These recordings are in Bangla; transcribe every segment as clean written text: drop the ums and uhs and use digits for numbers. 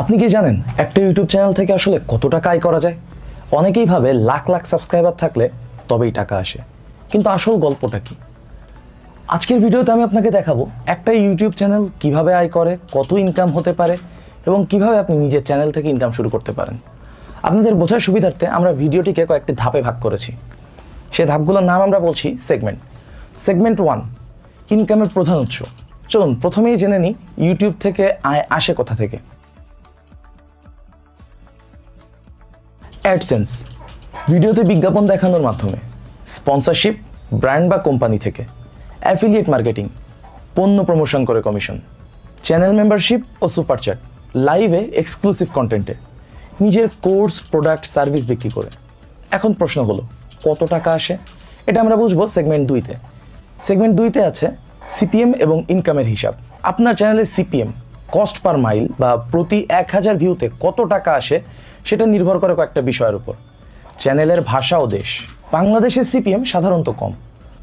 আপনি কি জানেন একটা ইউটিউব চ্যানেল থেকে আসলে কত টাকা আয় করা যায়? অনেকেই ভাবে লাখ লাখ সাবস্ক্রাইবার থাকলে তবেই টাকা আসে, কিন্তু আসল গল্পটা কি? আজকের ভিডিওতে আমি আপনাকে দেখাবো একটা ইউটিউব চ্যানেল কিভাবে আয় করে, কত ইনকাম হতে পারে এবং কিভাবে আপনি নিজের চ্যানেল থেকে ইনকাম শুরু করতে পারেন। আপনাদের বোঝার সুবিধার্থে আমরা ভিডিওটিকে কয়েকটি ধাপে ভাগ করেছি। সেই ধাপগুলোর নাম আমরা বলছি সেগমেন্ট। সেগমেন্ট 1, ইনকামের প্রধান উৎস। চলুন প্রথমেই জেনে নিই ইউটিউব থেকে আয় আসে কোথা থেকে। অ্যাডসেন্স, ভিডিওতে বিজ্ঞাপন দেখানোর মাধ্যমে। স্পন্সরশিপ, ব্র্যান্ড বা কোম্পানি থেকে। অ্যাফিলিয়েট মার্কেটিং, পণ্য প্রমোশন করে কমিশন। চ্যানেল মেম্বারশিপ ও সুপার চ্যাট, লাইভে এক্সক্লুসিভ কন্টেন্টে। নিজের কোর্স, প্রোডাক্ট, সার্ভিস বিক্রি করে। এখন প্রশ্ন হলো কত টাকা আসে? এটা আমরা বুঝবো সেগমেন্ট 2-তে। সেগমেন্ট 2-তে আছে সিপিএম এবং ইনকামের হিসাব। আপনার চ্যানেলের সিপিএম, কস্ট পার মাইল বা প্রতি 1000 ভিউতে কত টাকা আসে সেটা নির্ভর করে কয়েকটা বিষয়ের উপর। চ্যানেলের ভাষা ও দেশ। বাংলাদেশের সিপিএম সাধারণত কম।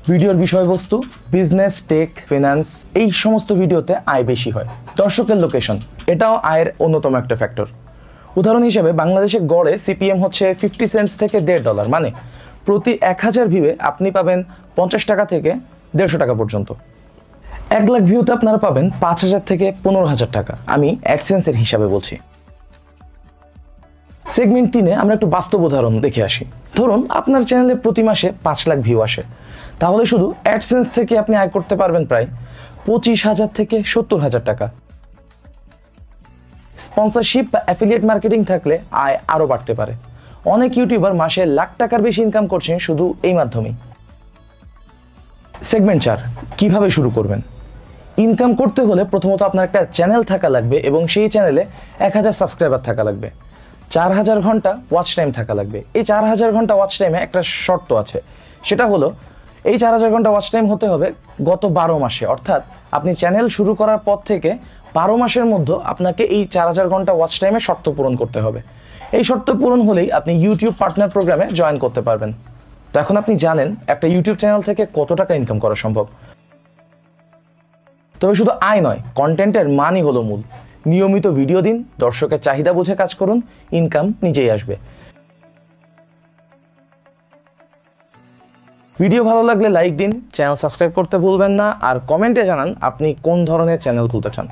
ভিডিওর বিষয়বস্তু, বিজনেস, টেক, ফিনান্স, এই সমস্ত ভিডিওতে আয় বেশি হয়। দর্শকের লোকেশন, এটাও আয়ের অন্যতম একটা ফ্যাক্টর। উদাহরণ হিসেবে বাংলাদেশে গড়ে সিপিএম হচ্ছে 50 সেন্টস থেকে $1.5, মানে প্রতি 1000 ভিউয়ে আপনি পাবেন 50 টাকা থেকে 150 টাকা পর্যন্ত। 1 লাখ ভিউতে আপনারা পাবেন 5000 থেকে 15000 টাকা। আমি অ্যাডসেন্সের হিসাবে বলছি। সেগমেন্ট 3-এ আমরা একটু বাস্তব উদাহরণ দেখে আসি। ধরুন আপনার চ্যানেলে প্রতি মাসে 5 লাখ ভিউ আসে, তাহলে শুধু অ্যাডসেন্স থেকে আপনি আয় করতে পারবেন প্রায় 25,000 থেকে 70,000 টাকা। স্পন্সরশিপ বা অ্যাফিলিয়েট মার্কেটিং থাকলে আয় আরও বাড়তে পারে। অনেক ইউটিউবার মাসে লাখ টাকার বেশি ইনকাম করছেন শুধু এই মাধ্যমেই। সেগমেন্ট 4, কিভাবে শুরু করবেন? ইনকাম করতে হলে প্রথমত আপনার একটা চ্যানেল থাকা লাগবে এবং সেই চ্যানেলে 1000 সাবস্ক্রাইবার থাকা লাগবে। 4000 ঘন্টা ওয়াচ টাইম থাকা লাগবে। এই 4000 ঘন্টা ওয়াচ টাইমে একটা শর্ত আছে, সেটা হলো এই 4000 ঘন্টা ওয়াচ টাইম হতে হবে গত 12 মাসে, অর্থাৎ আপনি চ্যানেল শুরু করার পর থেকে 12 মাসের মধ্যে আপনাকে এই 4000 ঘন্টা ওয়াচ টাইমে শর্ত পূরণ করতে হবে। এই শর্ত পূরণ হলেই আপনি ইউটিউব পার্টনার প্রোগ্রামে জয়েন করতে পারবেন। তো এখন আপনি জানেন একটা ইউটিউব চ্যানেল থেকে কত টাকা ইনকাম করা সম্ভব। তবে শুধু আয় নয়, কন্টেন্টের মানই হলো মূল। নিয়মিত ভিডিও দিন, দর্শকের চাহিদা বুঝে কাজ করুন, ইনকাম নিজেই আসবে। ভিডিও ভালো লাগলে লাইক দিন, চ্যানেল সাবস্ক্রাইব করতে ভুলবেন না, আর কমেন্টে জানান আপনি কোন ধরনের চ্যানেল খুলতে চান।